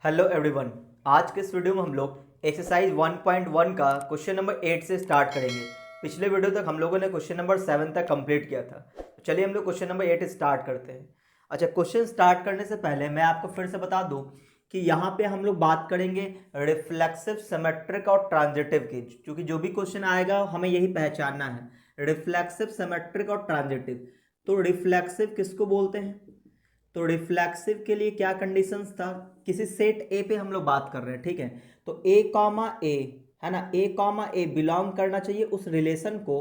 Hello everyone. आज के इस वीडियो में हम लोग एक्सरसाइज 1.1 का क्वेश्चन नंबर 8 से स्टार्ट करेंगे। पिछले वीडियो तक हम लोगों ने क्वेश्चन नंबर 7 तक कंप्लीट किया था। तो चलिए हम लोग क्वेश्चन नंबर 8 स्टार्ट करते हैं। अच्छा, क्वेश्चन स्टार्ट करने से पहले मैं आपको फिर से बता दूं कि यहाँ पे हम लोग बात करेंगे रिफ्लेक्सिव, सिमेट्रिक और ट्रांजिटिव की, क्योंकि जो भी क्वेश्चन आएगा हमें यही पहचानना है, रिफ्लेक्सिव, सिमेट्रिक और ट्रांजिटिव। तो रिफ्लेक्सिव किसको बोलते हैं? तो रिफ्लेक्सिव के लिए क्या कंडीशंस था? किसी सेट ए पे हम लोग बात कर रहे हैं, ठीक है। तो ए कॉमा ए, है ना, ए कॉमा ए बिलोंग करना चाहिए उस रिलेशन को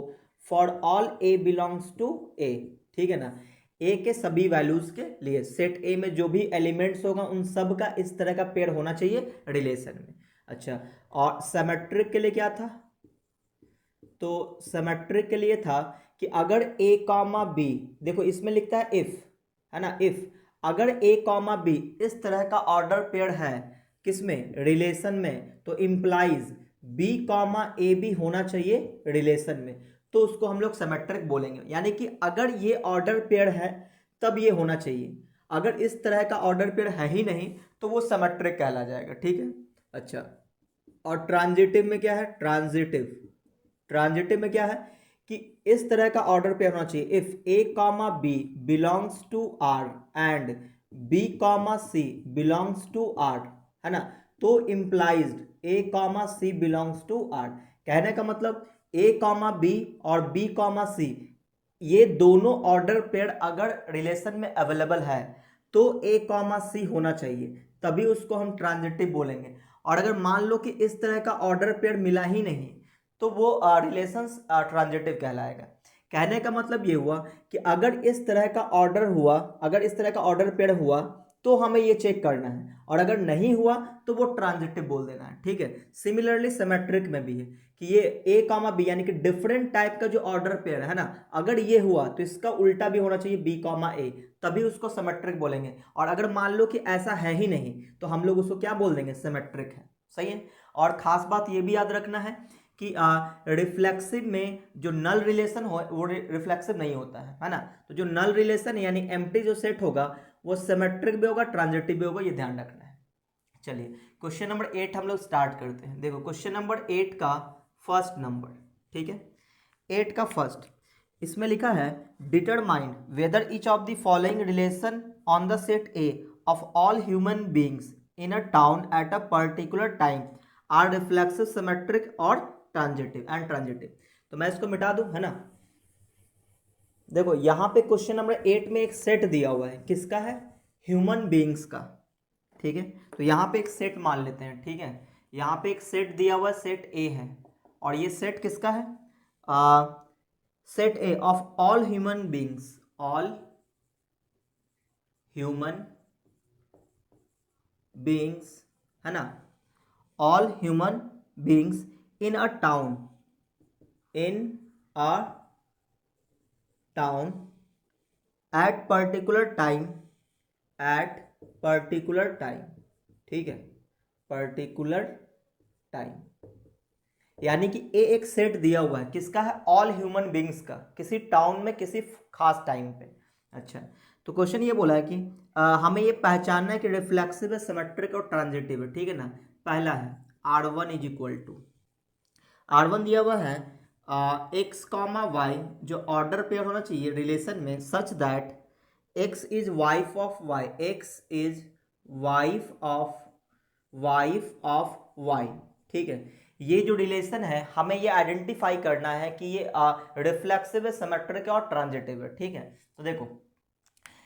for all a belongs to a, ठीक है ना। ए के सभी वैल्यूज के लिए सेट ए में जो भी एलिमेंट्स होगा उन सब का इस तरह का पेयर होना चाहिए रिलेशन में। अच्छा, और सिमेट्रिक के लिए क्या था? तो सिमेट्रिक के लिए था कि अगर ए कॉमा बी, देखो इसमें लिखता है इफ, है ना, इफ अगर ए कॉमा बी इस तरह का ऑर्डर पेयर है किसमें? रिलेशन में, तो इम्प्लाइज बी कॉमा ए भी होना चाहिए रिलेशन में, तो उसको हम लोग सिमेट्रिक बोलेंगे। यानी कि अगर ये ऑर्डर पेयर है तब ये होना चाहिए, अगर इस तरह का ऑर्डर पेयर है ही नहीं तो वो सिमेट्रिक कहला जाएगा, ठीक है। अच्छा, और ट्रांजिटिव में क्या है? ट्रांजिटिव में क्या है कि इस तरह का ऑर्डर पेयर होना चाहिए, if a comma b belongs to R and b comma c belongs to R, है ना, तो implies a comma c belongs to R. कहने का मतलब ए कॉमा बी और बी कॉमा सी ये दोनों ऑर्डर पेयर अगर रिलेशन में अवेलेबल है तो ए कॉमा सी होना चाहिए, तभी उसको हम ट्रांजिटिव बोलेंगे। और अगर मान लो कि इस तरह का ऑर्डर पेयर मिला ही नहीं तो वो रिलेशंस ट्रांजिटिव कहलाएगा। कहने का मतलब ये हुआ कि अगर इस तरह का ऑर्डर हुआ, अगर इस तरह का ऑर्डर पेयर हुआ तो हमें ये चेक करना है, और अगर नहीं हुआ तो वो ट्रांजिटिव बोल देना है, ठीक है। सिमिलरली सिमेट्रिक में भी है कि ये ए कॉमा बी यानी कि डिफरेंट टाइप का जो ऑर्डर पेयर है ना, अगर ये हुआ तो इसका उल्टा भी होना चाहिए बी कॉमा ए, तभी उसको सिमेट्रिक बोलेंगे। और अगर मान लो कि ऐसा है ही नहीं तो हम लोग उसको क्या बोल देंगे? सिमेट्रिक है, सही है। और खास बात ये भी याद रखना है कि रिफ्लेक्सिव में जो नल रिलेशन हो वो रिफ्लेक्सिव नहीं होता है ना। तो जो नल रिलेशन यानी एम्प्टी जो सेट होगा वो सिमेट्रिक भी होगा, ट्रांजिटिव भी होगा, ये ध्यान रखना है। चलिए क्वेश्चन नंबर 8 हम लोग स्टार्ट करते हैं। देखो क्वेश्चन नंबर 8 का फर्स्ट नंबर, ठीक है, 8 का फर्स्ट, इसमें लिखा है determine whether each of the following relation on the set A of all human beings in a town at a particular time are reflexive, symmetric और ट्रांजिटिव। तो मैं इसको मिटा दूं, है ना। देखो यहाँ पे क्वेश्चन नंबर 8 में एक सेट दिया हुआ है, किसका है? ह्यूमन बींग्स का, ठीक है। तो यहाँ पे एक सेट मान लेते हैं, ठीक है। यहाँ पे एक सेट दिया हुआ है, सेट ए है, और ये सेट किसका है? Set A of all human beings, all human beings, है ना, all human beings in a town, in a town at particular time, at particular time, ठीक है, पर्टिकुलर टाइम। यानी कि ए एक सेट दिया हुआ है, किसका है? ऑल ह्यूमन बींग्स का, किसी टाउन में किसी खास टाइम पे। अच्छा, तो क्वेश्चन ये बोला है कि हमें ये पहचानना है कि रिफ्लेक्सिव है, सिमेट्रिक और ट्रांजिटिव है, ठीक है ना। पहला है R one is equal to, R one दिया हुआ है एक्स कॉमा वाई, जो ऑर्डर पेयर होना चाहिए रिलेशन में such that x is wife of y, x is wife of y, ठीक है। ये जो रिलेशन है हमें ये आइडेंटिफाई करना है कि ये रिफ्लेक्सिव है, सिमेट्रिक है और ट्रांजिटिव है, ठीक है। तो देखो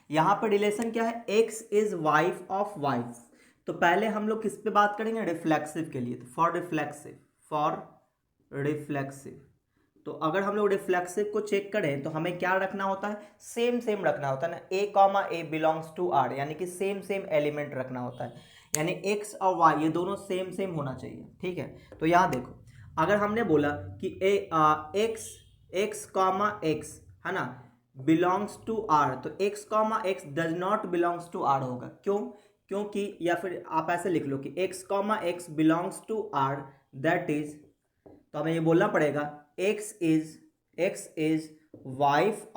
यहाँ पर रिलेशन क्या है? X is wife of wife. तो पहले हम लोग किस पे बात करेंगे? रिफ्लेक्सिव के लिए, तो फॉर रिफ्लेक्सिव। तो अगर हम लोग रिफ्लेक्सिव को चेक करें तो हमें क्या रखना होता है? सेम सेम रखना होता है ना, a comma a belongs to R, यानी कि सेम सेम एलिमेंट रखना होता है, यानी एक्स और वाई ये दोनों सेम सेम होना चाहिए, ठीक है। तो यहाँ देखो अगर हमने बोला कि एक्स कॉमा एक्स, है ना, बिलोंग्स टू आर, तो x comma x does not belongs to R होगा, क्यों? क्योंकि, या फिर आप ऐसे लिख लो कि x comma x belongs to R, that is, तो हमें ये बोलना पड़ेगा x is wife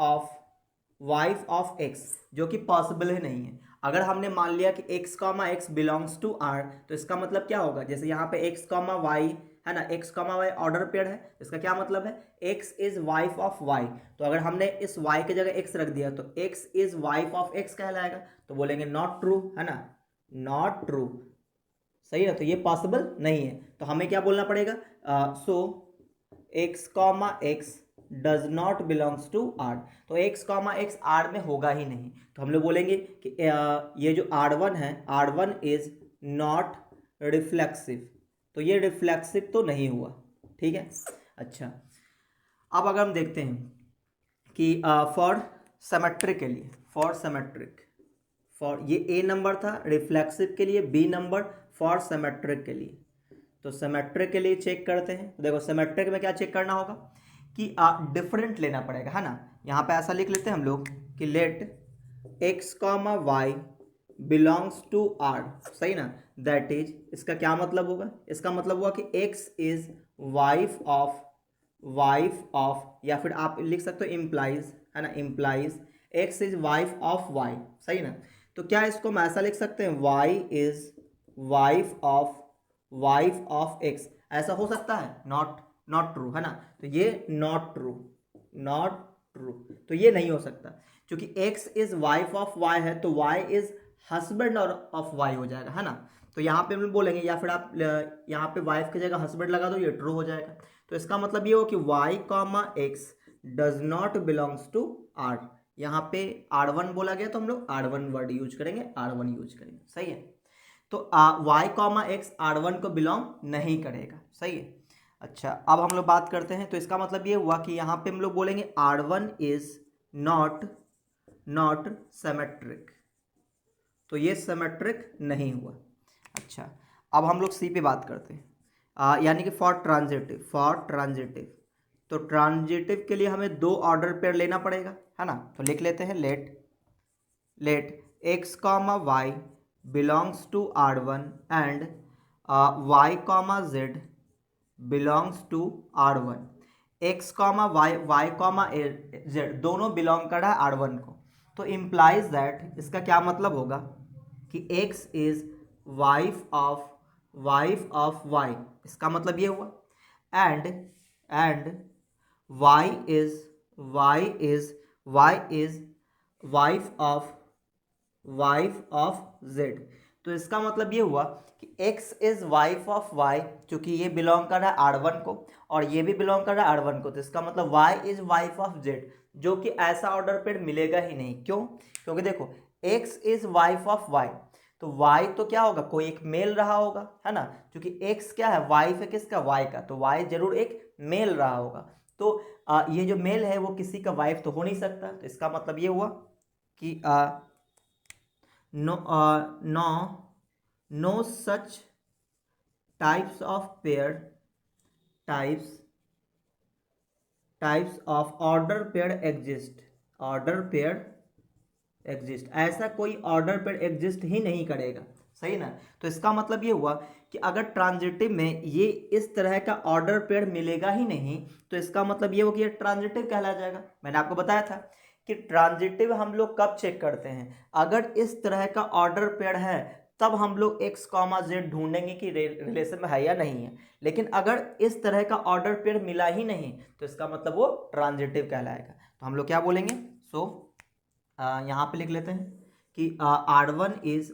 of x, जो कि पॉसिबल ही नहीं है। अगर हमने मान लिया कि x comma x belongs to R, तो इसका मतलब क्या होगा, जैसे यहाँ पे x कॉमा वाई है ना, x comma y order pair है, इसका क्या मतलब है, x is wife of y। तो अगर हमने इस y की जगह x रख दिया तो x is wife of x कहलाएगा, तो बोलेंगे नॉट ट्रू, है ना, नॉट ट्रू, सही है। तो ये पॉसिबल नहीं है, तो हमें क्या बोलना पड़ेगा, so x comma x does not belongs to R। तो x कॉमा एक्स R में होगा ही नहीं, तो हम लोग बोलेंगे कि ये जो R1 है, R1 इज नॉट रिफ्लेक्सिव, तो ये रिफ्लेक्सिव तो नहीं हुआ, ठीक है। अच्छा, अब अगर हम देखते हैं कि फॉर सिमेट्रिक के लिए, फॉर सिमेट्रिक, फॉर ये ए नंबर था रिफ्लेक्सिव के लिए, बी नंबर फॉर सिमेट्रिक के लिए। तो सिमेट्रिक के लिए चेक करते हैं, तो देखो सिमेट्रिक में क्या चेक करना होगा कि डिफरेंट लेना पड़ेगा, है ना। यहाँ पे ऐसा लिख लेते हैं हम लोग कि let x comma y belongs to R, सही ना, दैट इज, इसका क्या मतलब होगा, इसका मतलब हुआ कि एक्स इज वाइफ ऑफ, या फिर आप लिख सकते हो इम्प्लाइज, है ना, implies x is wife of y, सही ना। तो क्या इसको हम ऐसा लिख सकते हैं, y is wife of x, ऐसा हो सकता है, नॉट ट्रू, है ना। तो ये नॉट ट्रू, तो ये नहीं हो सकता, क्योंकि x is wife of y है, तो y is husband of y हो जाएगा, है ना। तो यहाँ पे हम बोलेंगे, या फिर आप यहाँ पे वाइफ की जगह हस्बैंड लगा दो, ये ट्रू हो जाएगा। तो इसका मतलब ये हो कि y comma x does not belongs to R. यहाँ पे R1 बोला गया तो हम लोग R1 वर्ड यूज करेंगे, R1 यूज करेंगे, सही है। तो y कॉमा एक्स R1 को बिलोंग नहीं करेगा, सही है। अच्छा, अब हम लोग बात करते हैं, तो इसका मतलब ये हुआ कि यहाँ पे हम लोग बोलेंगे R1 इज नॉट सिमेट्रिक, तो ये सिमेट्रिक नहीं हुआ। अच्छा, अब हम लोग सी पे बात करते हैं, यानी कि फॉर ट्रांजिटिव, तो ट्रांजिटिव के लिए हमें दो ऑर्डर पेयर लेना पड़ेगा, है ना। तो लिख लेते हैं let x comma y belongs to R1 and y comma z belongs to R1। X comma y comma z दोनों बिलोंग कर रहा है R1 को, तो इम्प्लाइज दैट, इसका क्या मतलब होगा कि x is wife of y, इसका मतलब ये हुआ, and y is wife of z. तो इसका मतलब ये हुआ कि x is wife of y, क्योंकि ये बिलोंग कर रहा है R1 को और ये भी बिलोंग कर रहा है R1 को, तो इसका मतलब y is wife of z, जो कि ऐसा ऑर्डर पेयर मिलेगा ही नहीं। क्यों? क्योंकि देखो x is wife of y, तो y तो क्या होगा, कोई एक मेल रहा होगा, है ना, क्योंकि x क्या है, वाइफ है किसका, y का, तो y जरूर एक मेल रहा होगा। तो ये जो मेल है वो किसी का वाइफ तो हो नहीं सकता, तो इसका मतलब ये हुआ कि no such types of types of order pair exist, ऐसा कोई ऑर्डर पेयर एग्जिस्ट ही नहीं करेगा, सही ना। तो इसका मतलब ये हुआ कि अगर ट्रांजिटिव में ये इस तरह का ऑर्डर पेयर मिलेगा ही नहीं, तो इसका मतलब ये हो कि ये ट्रांजिटिव कहला जाएगा। मैंने आपको बताया था कि ट्रांजिटिव हम लोग कब चेक करते हैं, अगर इस तरह का ऑर्डर पेयर है तब हम लोग एक्स कॉमा जेड ढूंढेंगे कि रिलेशन में है या नहीं है। लेकिन अगर इस तरह का ऑर्डर पेयर मिला ही नहीं, तो इसका मतलब वो ट्रांजिटिव कहलाएगा। तो हम लोग क्या बोलेंगे, यहाँ पे लिख लेते हैं कि R1 इज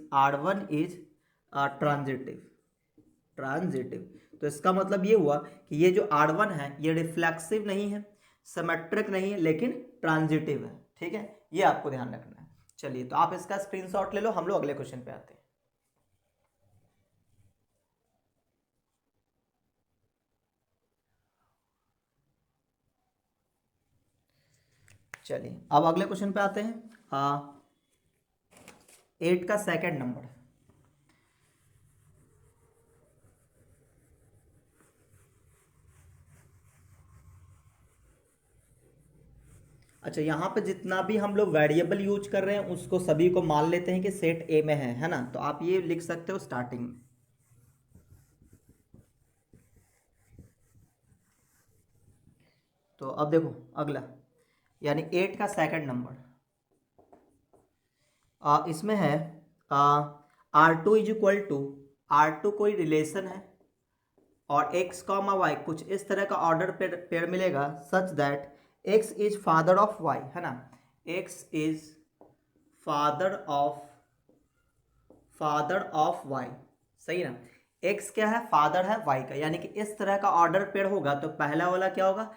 ट्रांजिटिव। तो इसका मतलब ये हुआ कि ये जो R1 है ये रिफ्लेक्सिव नहीं है, सिमेट्रिक नहीं है, लेकिन ट्रांजिटिव है, ठीक है, ये आपको ध्यान रखना है। चलिए, तो आप इसका स्क्रीनशॉट ले लो, हम लोग अगले क्वेश्चन पे आते हैं। चलिए, अब अगले क्वेश्चन पे आते हैं, 8 का सेकंड नंबर। अच्छा, यहाँ पे जितना भी हम लोग वेरिएबल यूज कर रहे हैं उसको सभी को मान लेते हैं कि सेट ए में है ना। तो आप ये लिख सकते हो स्टार्टिंग में। तो अब देखो अगला, यानी 8 का सेकंड नंबर, इसमें है R2 is equal to, R2 कोई रिलेशन है और x कॉमा वाई कुछ इस तरह का ऑर्डर पेयर मिलेगा such that x is father of y, है ना, x is father of y, सही ना। x क्या है, फादर है y का, यानी कि इस तरह का ऑर्डर पेयर होगा तो पहला वाला क्या होगा,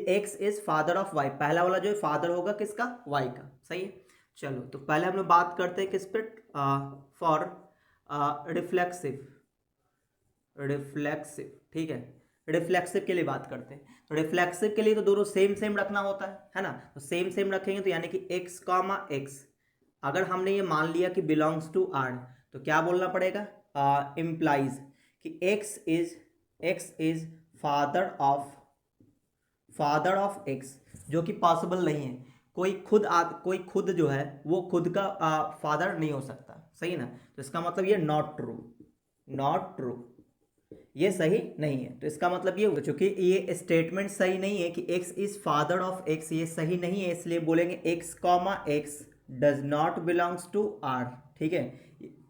x is father of y, पहला वाला जो है फादर होगा किसका, y का, सही है। चलो तो पहले हम लोग बात करते हैं किस पे, फॉर रिफ्लेक्सिव, ठीक है, रिफ्लेक्सिव के लिए बात करते हैं। तो रिफ्लेक्सिव के लिए तो दोनों सेम सेम रखना होता है ना, तो सेम सेम रखेंगे तो यानी कि x कॉमा x, अगर हमने ये मान लिया कि बिलोंग्स टू R तो क्या बोलना पड़ेगा, इम्प्लाइज कि x is father of x, जो कि पॉसिबल नहीं है, कोई खुद जो है वो खुद का फादर नहीं हो सकता, सही ना। तो इसका मतलब ये नॉट ट्रू, ये सही नहीं है। तो इसका मतलब ये होगा, चूंकि ये स्टेटमेंट सही नहीं है कि x is father of x, ये सही नहीं है, इसलिए बोलेंगे x comma x does not belongs to R, ठीक है।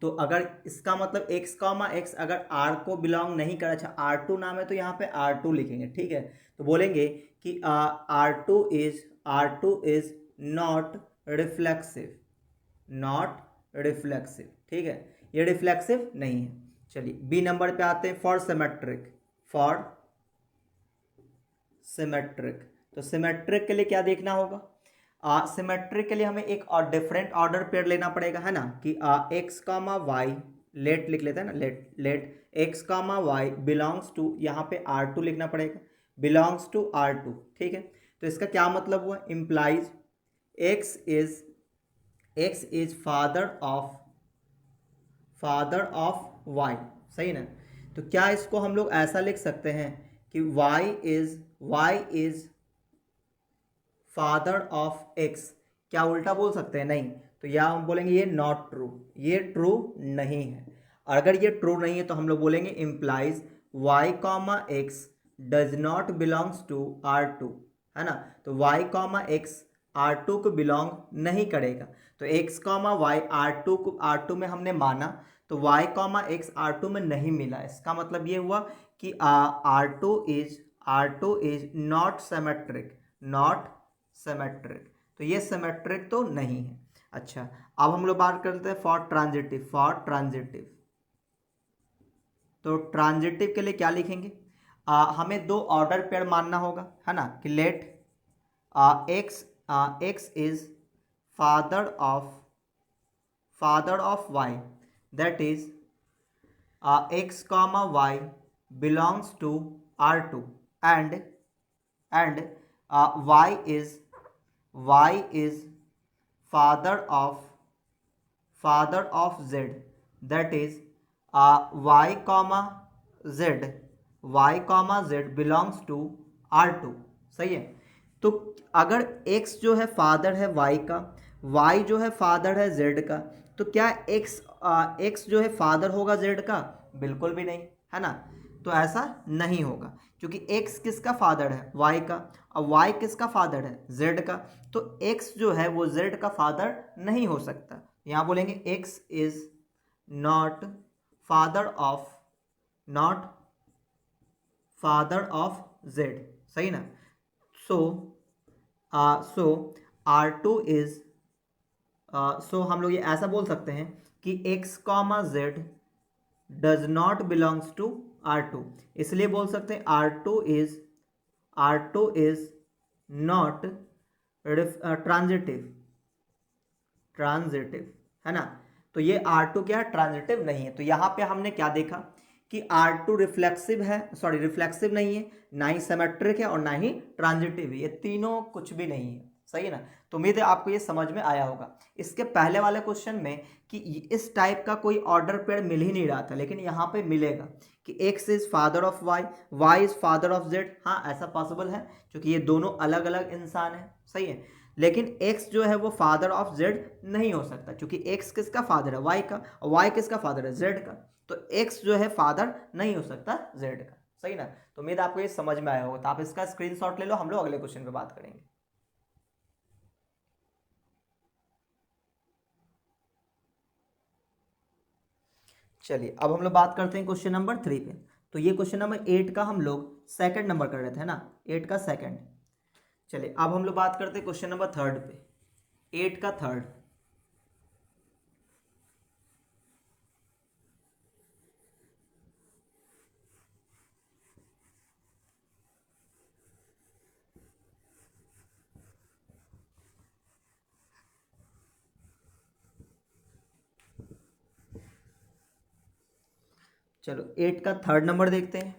तो अगर इसका मतलब x कॉमा x अगर R को बिलोंग नहीं कर, अच्छा R2 नाम है तो यहाँ पे R2 लिखेंगे, ठीक है। तो बोलेंगे कि R2 इज नॉट रिफ्लेक्सिव, ठीक है, ये रिफ्लेक्सिव नहीं है। चलिए बी नंबर पे आते हैं, फॉर सिमेट्रिक। तो सिमेट्रिक के लिए क्या देखना होगा, सिमेट्रिक के लिए हमें एक और डिफरेंट ऑर्डर पेयर लेना पड़ेगा, है ना, कि x कॉमा वाई, लेट लिख लेते हैं ना, let x comma y belongs to, यहाँ पे R2 लिखना पड़ेगा, बिलोंग्स टू R2, ठीक है। तो इसका क्या मतलब हुआ, implies x is father of y, सही ना। तो क्या इसको हम लोग ऐसा लिख सकते हैं कि y is father of x, क्या उल्टा बोल सकते हैं, नहीं। तो या हम बोलेंगे ये नॉट ट्रू, ये ट्रू नहीं है। अगर ये ट्रू नहीं है तो हम लोग बोलेंगे implies y comma x does not belongs to R2, है ना। तो y कॉमा एक्स R2 को बिलोंग नहीं करेगा, तो x कॉमा वाई R2 में हमने माना, तो y कॉमा एक्स R2 में नहीं मिला, इसका मतलब ये हुआ कि R2 इज नॉट सिमेट्रिक, तो ये सिमेट्रिक तो नहीं है। अच्छा अब हम लोग बात करते हैं फॉर ट्रांजिटिव। तो ट्रांजिटिव के लिए क्या लिखेंगे, हमें दो ऑर्डर पेयर मानना होगा, है ना, कि let x is father of y, that is x comma y belongs to R2 and y is father of z, that is y comma z belongs to R2, सही है। तो अगर x जो है फादर है y का, y जो है फादर है z का, तो क्या x जो है फादर होगा z का, बिल्कुल भी नहीं, है ना। तो ऐसा नहीं होगा क्योंकि x किसका फादर है, y का, और y किसका फादर है, z का, तो x जो है वो z का फादर नहीं हो सकता। यहाँ बोलेंगे x is not father of z, सही ना। सो R2 इज, सो हम लोग ये ऐसा बोल सकते हैं कि x comma z does not belongs to R2, इसलिए बोल सकते हैं R2 इज नॉट ट्रांजिटिव, है ना। तो ये R2 क्या है, ट्रांजिटिव नहीं है। तो यहाँ पे हमने क्या देखा कि R2 रिफ्लेक्सिव नहीं है, ना ही सिमेट्रिक है और ना ही ट्रांजिटिव है, ये तीनों कुछ भी नहीं है, सही है ना। तो उम्मीद है आपको ये समझ में आया होगा। इसके पहले वाले क्वेश्चन में कि इस टाइप का कोई ऑर्डर पेयर मिल ही नहीं रहा था, लेकिन यहाँ पे मिलेगा कि x is father of y is father of z, हाँ ऐसा पॉसिबल है क्योंकि ये दोनों अलग अलग इंसान हैं, सही है। लेकिन x जो है वो फादर ऑफ z नहीं हो सकता क्योंकि x किसका फादर है, y का, और y किसका फादर है, z का, तो x जो है फादर नहीं हो सकता z का, सही ना। तो उम्मीद आपको ये समझ में आया होगा। तो आप इसका स्क्रीनशॉट ले लो, हम लोग अगले क्वेश्चन पे बात करेंगे। चलिए अब हम लोग बात करते हैं क्वेश्चन नंबर 3 पे। तो ये क्वेश्चन नंबर 8 का हम लोग सेकंड नंबर कर रहे थे, है ना, 8 का सेकंड। चलिए अब हम लोग बात करते हैं क्वेश्चन नंबर 3 पे, 8 का थर्ड। चलो 8 का थर्ड नंबर देखते हैं।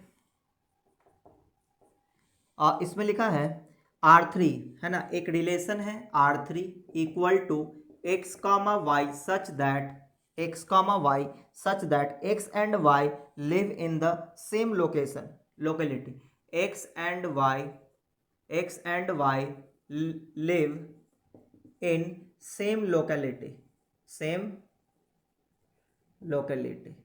इसमें लिखा है R3, है ना, एक रिलेशन है R3 equal to x comma y such that x and y live in the same locality. X and y live in same locality,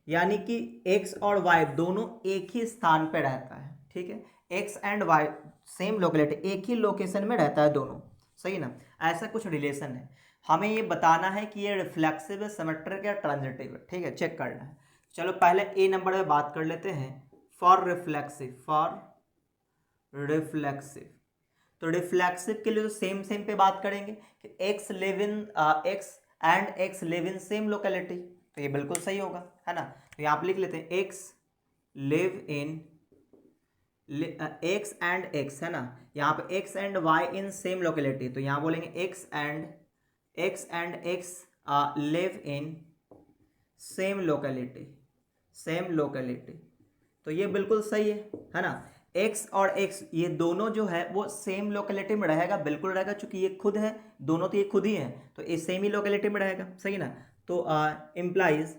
यानी कि एक्स और वाई दोनों एक ही स्थान पे रहता है, ठीक है। X and y same locality, एक ही लोकेशन में रहता है दोनों, सही ना। ऐसा कुछ रिलेशन है, हमें ये बताना है कि ये रिफ्लेक्सिव है, सिमेट्रिक या ट्रांजिटिव है, ठीक है, चेक करना है। चलो पहले ए नंबर में बात कर लेते हैं, फॉर रिफ्लेक्सिव। तो रिफ्लेक्सिव के लिए तो सेम पे बात करेंगे कि x live in same locality, तो ये बिल्कुल सही होगा, है ना। तो यहाँ पे लिख लेते हैं एक्स एंड एक्स, है ना, यहाँ पे x and y in same locality, तो यहाँ बोलेंगे x and x live in same locality, तो ये बिल्कुल सही है ना। एक्स और एक्स ये दोनों जो है वो सेम लोकेलिटी में रहेगा, बिल्कुल रहेगा, चूंकि ये खुद है, दोनों तो ये खुद ही हैं, तो ये सेम ही लोकेलिटी में रहेगा, सही ना। तो implies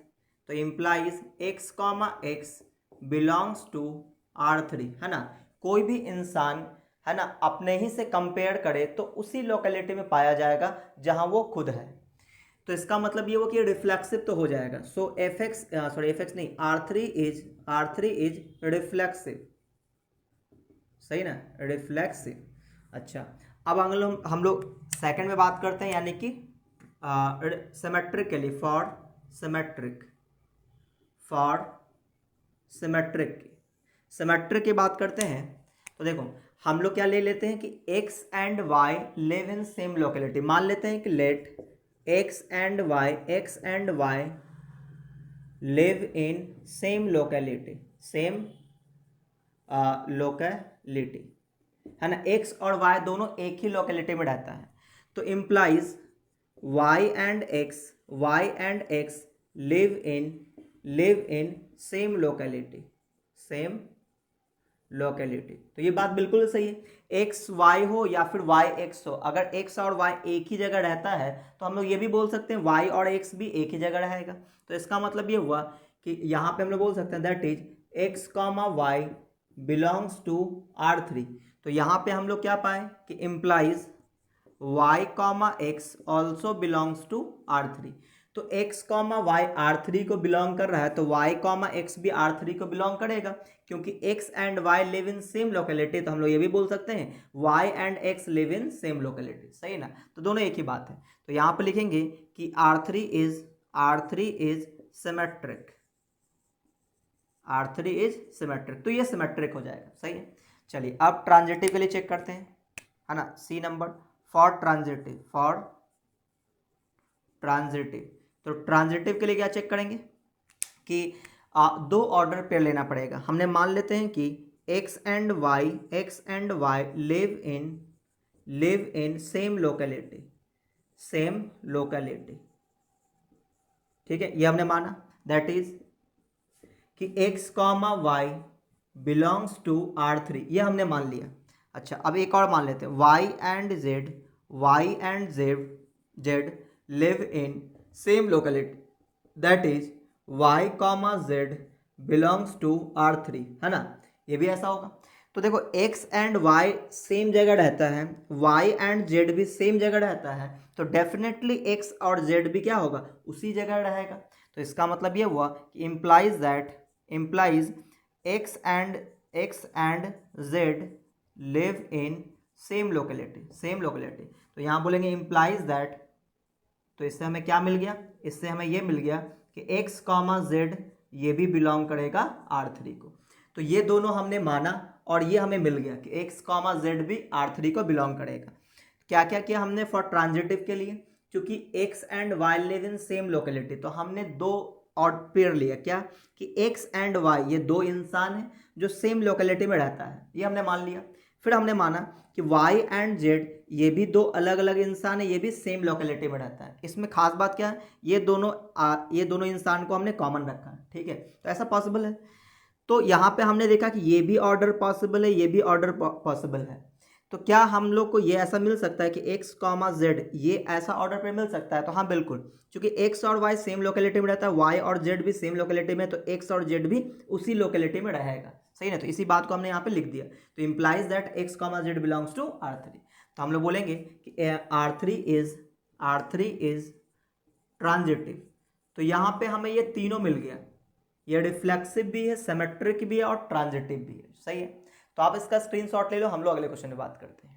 x comma x belongs to R3, है ना। कोई भी इंसान, है ना, अपने ही से कंपेयर करे तो उसी लोकेलिटी में पाया जाएगा जहां वो खुद है, तो इसका मतलब ये हो कि रिफ्लेक्सिव तो हो जाएगा। सो एफ एक्स नहीं, R3 इज रिफ्लेक्सिव, सही ना, रिफ्लेक्सिव। अच्छा अब हम लोग सेकंड में बात करते हैं, यानी कि सिमेट्रिक के लिए, फॉर सिमेट्रिक की बात करते हैं। तो देखो हम लोग क्या ले लेते हैं कि x and y live in same locality, मान लेते हैं कि let x and y live in same locality, है ना। x और y दोनों एक ही लोकेलिटी में रहता है, तो इम्प्लाइज y एंड x live in same locality, तो ये बात बिल्कुल सही है। एक्स वाई हो या फिर वाई एक्स हो, अगर एक्स और वाई एक ही जगह रहता है तो हम लोग ये भी बोल सकते हैं वाई और एक्स भी एक ही जगह रहेगा, तो इसका मतलब ये हुआ कि यहाँ पे हम लोग बोल सकते हैं that is x comma y belongs to R3, तो यहाँ पे हम लोग क्या पाए कि implies y comma x also belongs to R3, तो x कॉमा वाई R3 को बिलोंग कर रहा है, तो y कॉमा एक्स भी R3 को बिलोंग करेगा, क्योंकि x and y live in same locality, तो हम लोग ये भी बोल सकते हैं y एंड x live in same locality, सही ना। तो दोनों एक ही बात है, तो यहाँ पे लिखेंगे कि R3 इज सिमेट्रिक, तो ये सिमेट्रिक हो जाएगा, सही है। चलिए अब ट्रांजिटिव के लिए चेक करते हैं, है ना, सी नंबर, फॉर ट्रांजिटिव। तो ट्रांजिटिव के लिए क्या चेक करेंगे कि दो ऑर्डर पेयर लेना पड़ेगा। हमने मान लेते हैं कि x and y live in same locality, ठीक है, ये हमने माना, दैट इज कि x comma y belongs to R3, ये हमने मान लिया। अच्छा अब एक और मान लेते हैं, y and z live in same locality, that is y comma z belongs to R3, है ना, ये भी ऐसा होगा। तो देखो x एंड y सेम जगह रहता है, y एंड z भी सेम जगह रहता है, तो डेफिनेटली x और z भी क्या होगा, उसी जगह रहेगा। तो इसका मतलब ये हुआ कि implies x and z live in same locality, तो यहाँ बोलेंगे इम्प्लाइज दैट, तो इससे हमें क्या मिल गया, इससे हमें ये मिल गया कि एक्स कॉमा जेड ये भी बिलोंग करेगा R3 को। तो ये दोनों हमने माना और ये हमें मिल गया कि एक्स कॉमा जेड भी R3 को बिलोंग करेगा। क्या क्या किया हमने फॉर ट्रांजिटिव के लिए, क्योंकि x and y live in same locality, तो हमने दो और पेयर लिया क्या कि एक्स एंड वाई ये दो इंसान हैं जो सेम लोकेलिटी में रहता है, ये हमने मान लिया। फिर हमने माना कि वाई एंड जेड ये भी दो अलग अलग इंसान है, ये भी सेम लोकेलिटी में रहता है। इसमें खास बात क्या है, ये दोनों इंसान को हमने कॉमन रखा है, ठीक है, तो ऐसा पॉसिबल है। तो यहाँ पे हमने देखा कि ये भी ऑर्डर पॉसिबल है, ये भी ऑर्डर पॉसिबल है। तो क्या हम लोग को ये ऐसा मिल सकता है कि एक्स कॉमा जेड ये ऐसा ऑर्डर पे मिल सकता है? तो हाँ बिल्कुल, क्योंकि एक्स और वाई सेम लोकेलिटी में रहता है, वाई और जेड भी सेम लोकेलिटी में, तो एक्स और जेड भी उसी लोकेलिटी में रहेगा, सही ना। तो इसी बात को हमने यहाँ पे लिख दिया, तो implies that x comma z belongs to R3। तो हम लोग बोलेंगे कि R3 इज ट्रांजिटिव। तो यहाँ पे हमें ये तीनों मिल गया, ये रिफ्लेक्सिव भी है, सिमेट्रिक भी है और ट्रांजिटिव भी है, सही है। तो आप इसका स्क्रीनशॉट ले लो, हम लोग अगले क्वेश्चन में बात करते हैं।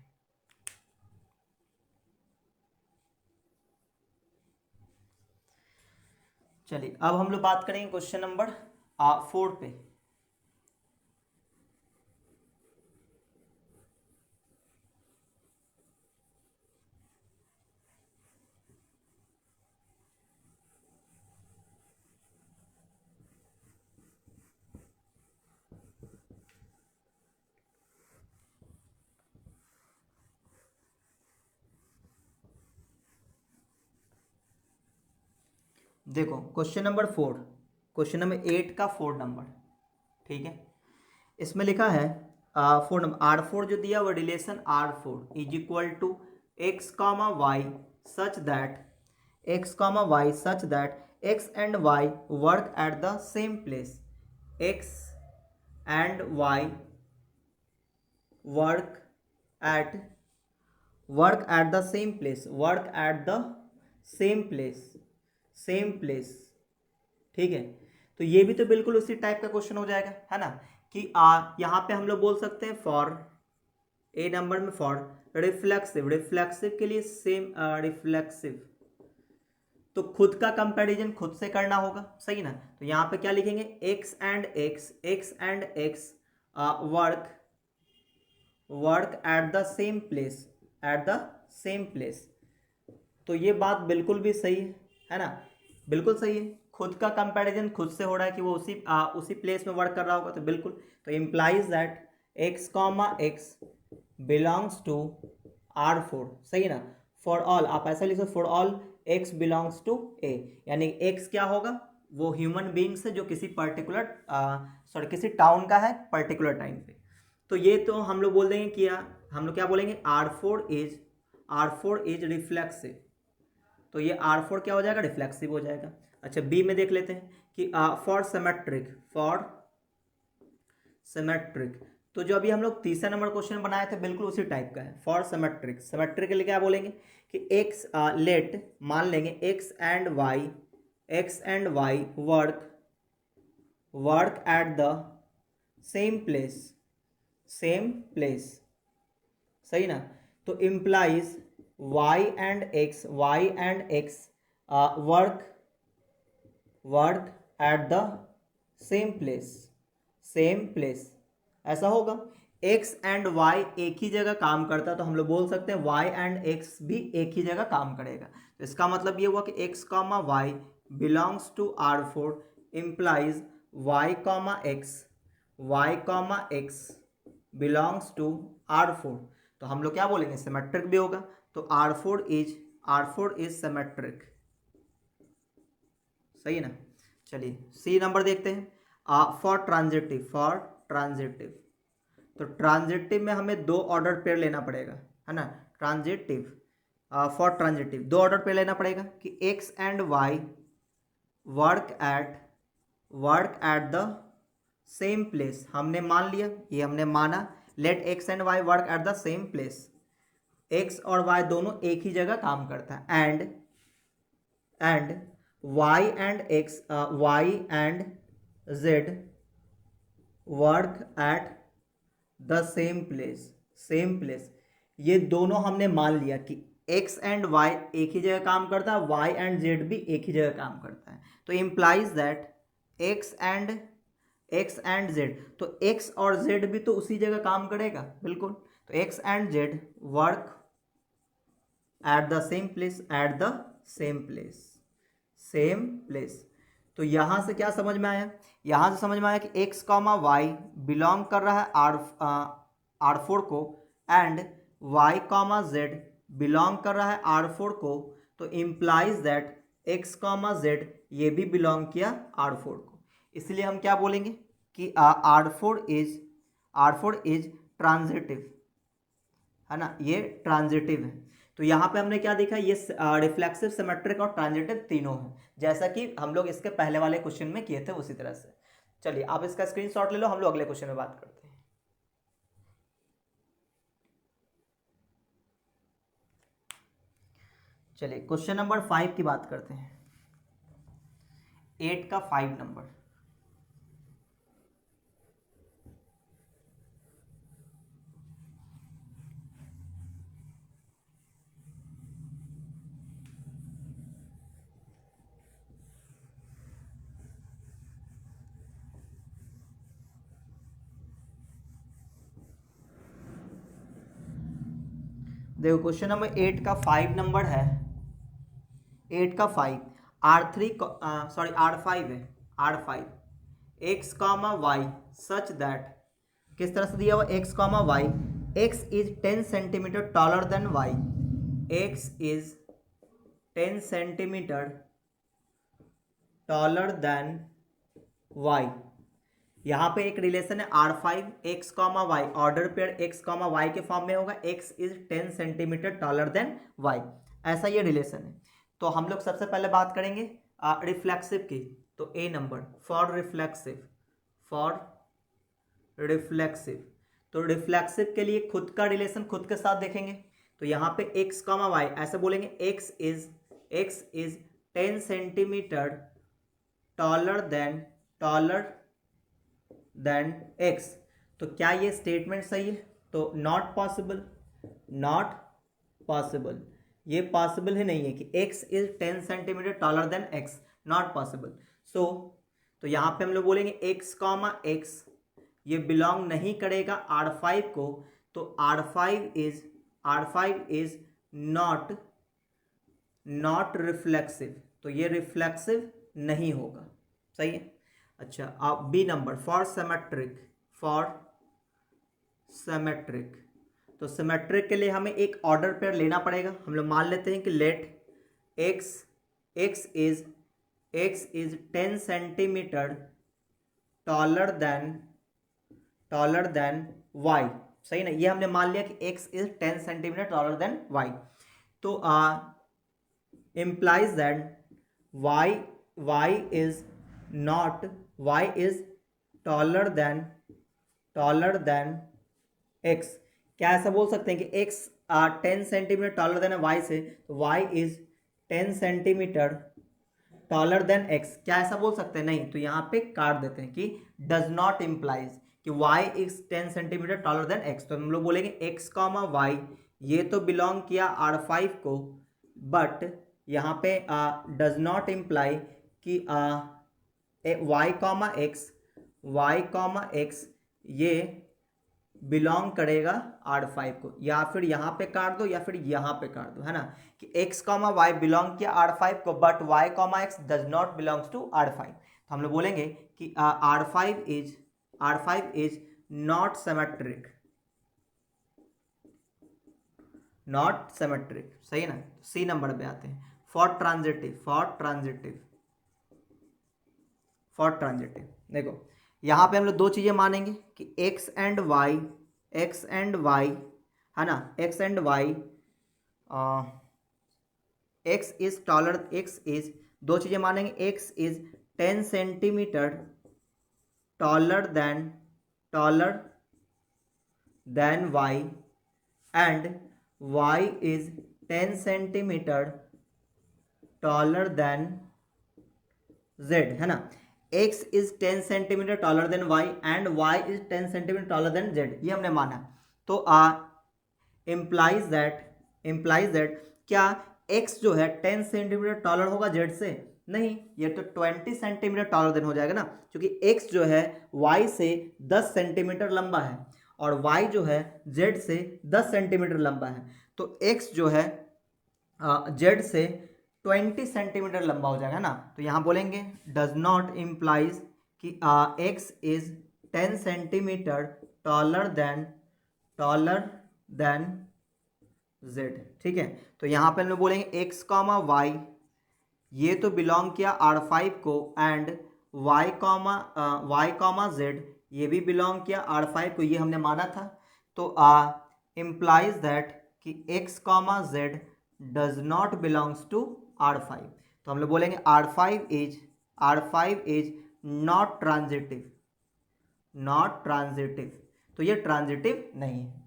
चलिए अब हम लोग बात करेंगे क्वेश्चन नंबर 4 पे। देखो क्वेश्चन नंबर 4, क्वेश्चन नंबर 8 का 4 नंबर, ठीक है। इसमें लिखा है 4 नंबर R4 जो दिया वो relation R4 is equal to x comma y such that x and y work at the same place, x and y work at the same place, same place, ठीक है। तो ये भी तो बिल्कुल उसी टाइप का क्वेश्चन हो जाएगा, है ना, कि यहाँ पे हम लोग बोल सकते हैं फॉर ए नंबर में फॉर रिफ्लेक्सिव के लिए सेम रिफ्लेक्सिव, तो खुद का कंपैरिजन खुद से करना होगा, सही ना। तो यहाँ पे क्या लिखेंगे, x and x work at the same place, तो ये बात बिल्कुल भी सही है ना, बिल्कुल सही है। खुद का कंपैरिजन खुद से हो रहा है कि वो उसी प्लेस में वर्क कर रहा होगा, तो बिल्कुल, तो implies that x comma x belongs to R4, सही ना। फॉर ऑल आप ऐसा लिखो, for all x belongs to a, यानी एक्स क्या होगा, वो ह्यूमन बींग्स है जो किसी पर्टिकुलर किसी टाउन का है पर्टिकुलर टाइम पे। तो ये तो हम लोग बोल देंगे कि हम लोग क्या बोलेंगे, R4 इज रिफ्लेक्सिव, तो ये R4 क्या हो जाएगा, रिफ्लेक्सिव हो जाएगा। अच्छा बी में देख लेते हैं कि फॉर सिमेट्रिक, तो जो अभी हम लोग तीसरा नंबर क्वेश्चन बनाए थे बिल्कुल उसी टाइप का है। फॉर सिमेट्रिक के लिए क्या बोलेंगे कि एक्स मान लेंगे x and y work at the same place, सही ना। तो इम्प्लाइज y एंड x work at the same place, ऐसा होगा। x एंड y एक ही जगह काम करता है, तो हम लोग बोल सकते हैं y एंड x भी एक ही जगह काम करेगा। तो इसका मतलब ये हुआ कि x comma y belongs to R4 implies y comma x belongs to R4, तो हम लोग क्या बोलेंगे, सिमेट्रिक भी होगा। तो R4 इज सिमेट्रिक, सही है ना। चलिए सी नंबर देखते हैं, फॉर ट्रांजिटिव, तो ट्रांजिटिव में हमें दो ऑर्डर पेयर लेना पड़ेगा, है ना। फॉर ट्रांजिटिव दो ऑर्डर पेयर लेना पड़ेगा कि x and y work at the same place, हमने मान लिया, ये हमने माना, let x and y work at the same place, x और वाई दोनों एक ही जगह काम करता है, and y and z work at the same place, ये दोनों हमने मान लिया कि एक्स एंड वाई एक ही जगह काम करता है, वाई एंड जेड भी एक ही जगह काम करता है, तो implies that x and Z, तो एक्स और जेड भी तो उसी जगह काम करेगा, बिल्कुल। तो x and z work at the same place, eight the same place, same place. तो यहां से क्या समझ में आया, यहां से समझ में आया कि एक्स कॉमा वाई बिलोंग कर रहा है R4 को, and y comma z belong कर रहा है R4 को, तो implies that x comma z ये भी बिलोंग किया R4 को। इसलिए हम क्या बोलेंगे कि R4 इज ट्रांजिटिव, है ना, ये ट्रांजिटिव है। तो यहाँ पे हमने क्या देखा, ये रिफ्लेक्सिव, सिमेट्रिक और ट्रांजिटिव तीनों है, जैसा कि हम लोग इसके पहले वाले क्वेश्चन में किए थे उसी तरह से। चलिए आप इसका स्क्रीनशॉट ले लो, हम लोग अगले क्वेश्चन में बात करते हैं। चलिए क्वेश्चन नंबर 5 की बात करते हैं, 8 का 5 नंबर। देखो क्वेश्चन नंबर 8 का 5 नंबर है, 8 का 5, R5 है, R5 x comma y such that, किस तरह से दिया हुआ, x comma y, x is 10 centimetre taller than y, x is 10 centimetre taller than y. यहाँ पे एक रिलेशन है R5 x comma y, order pair x comma y के फॉर्म में होगा, x is 10 centimetre taller than y, ऐसा ये relation है। तो हम लोग सबसे पहले बात करेंगे रिफ्लेक्सिव की, तो ए नंबर फॉर रिफ्लेक्सिव, तो रिफ्लेक्सिव के लिए खुद का रिलेशन खुद के साथ देखेंगे। तो यहाँ पे एक्स कॉमा वाई ऐसे बोलेंगे, x is 10 centimetre taller than x. तो क्या ये स्टेटमेंट सही है, तो नॉट पॉसिबल, ये पॉसिबल ही नहीं है कि x is 10 centimetre taller than x, not possible. So तो यहाँ पे हम लोग बोलेंगे x कॉमा x ये बिलोंग नहीं करेगा R5 को, तो R5 इज नॉट रिफ्लेक्सिव, तो ये रिफ्लेक्सिव नहीं होगा, सही है। अच्छा आप बी नंबर फॉर सिमेट्रिक, तो सिमेट्रिक के लिए हमें एक ऑर्डर पेयर लेना पड़ेगा। हम लोग मान लेते हैं कि let x is 10 centimetre taller than y, सही ना, ये हमने मान लिया कि x is 10 centimetre taller than y। तो implies that y is taller than x। क्या ऐसा बोल सकते हैं कि x 10 centimetre taller than y से, तो y is 10 centimetre taller than x, क्या ऐसा बोल सकते हैं, नहीं। तो यहाँ पे काट देते हैं कि डज नॉट इम्प्लाइज कि y is 10 centimetre taller than x, तो हम लोग बोलेंगे x कॉमा वाई ये तो बिलोंग किया R5 को, बट यहाँ पे डज नॉट इम्प्लाई कि y कॉमा x ये बिलोंग करेगा R5 को, या फिर यहाँ पे काट दो या फिर यहाँ पे काट दो, है ना, कि x कॉमा वाई बिलोंग किया R5 को, but y comma x does not belongs to R5। तो हम लोग बोलेंगे कि R5 इज नॉट सिमेट्रिक, सही है ना। सी नंबर पे आते हैं, फॉर ट्रांजिटिव देखो यहाँ पे हम लोग दो चीजें मानेंगे कि x एंड y, है ना, x and y, x is दो चीजें मानेंगे, x is 10 centimetre taller than y and y is 10 centimetre taller then z, है ना। x is 10 centimetre taller than y and y is 10 centimetre taller then z, ये हमने माना। तो implies that क्या x जो है 10 सेंटीमीटर टॉलर होगा z से? नहीं, ये तो 20 सेंटीमीटर टॉलर देन हो जाएगा ना, क्योंकि x जो है y से 10 सेंटीमीटर लंबा है और y जो है z से 10 सेंटीमीटर लंबा है। तो x जो है z से 20 सेंटीमीटर लंबा हो जाएगा ना। तो यहाँ बोलेंगे डज नॉट इम्प्लाइज कि x is 10 centimetre taller then z। ठीक है, तो यहाँ पे हम लोग बोलेंगे x कॉमा वाई, ये तो बिलोंग किया R5 को, एंड y कॉमा z ये भी बिलोंग किया R5 को, ये हमने माना था। तो इम्प्लाइज दैट कि x comma z does not belongs to R5। तो हम लोग बोलेंगे R5 इज नॉट ट्रांजिटिव, तो ये ट्रांजिटिव नहीं है।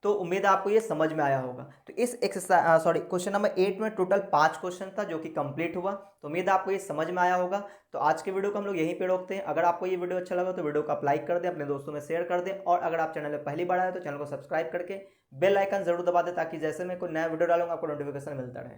तो उम्मीद है आपको ये समझ में आया होगा। तो इस एक्सरसाइज क्वेश्चन नंबर 8 में टोटल 5 क्वेश्चन था जो कि कंप्लीट हुआ। तो उम्मीद है आपको ये समझ में आया होगा। तो आज के वीडियो को हम लोग यहीं पे रोकते हैं। अगर आपको ये वीडियो अच्छा लगा तो वीडियो को आप लाइक कर दें, अपने दोस्तों में शेयर कर दें, और अगर आप चैनल में पहली बार आए तो चैनल को सब्सक्राइब करके बेल आइकन जरूर दबा दें, ताकि जैसे मैं कोई नया वीडियो डालूंगा आपको नोटिफिकेशन मिलता रहे।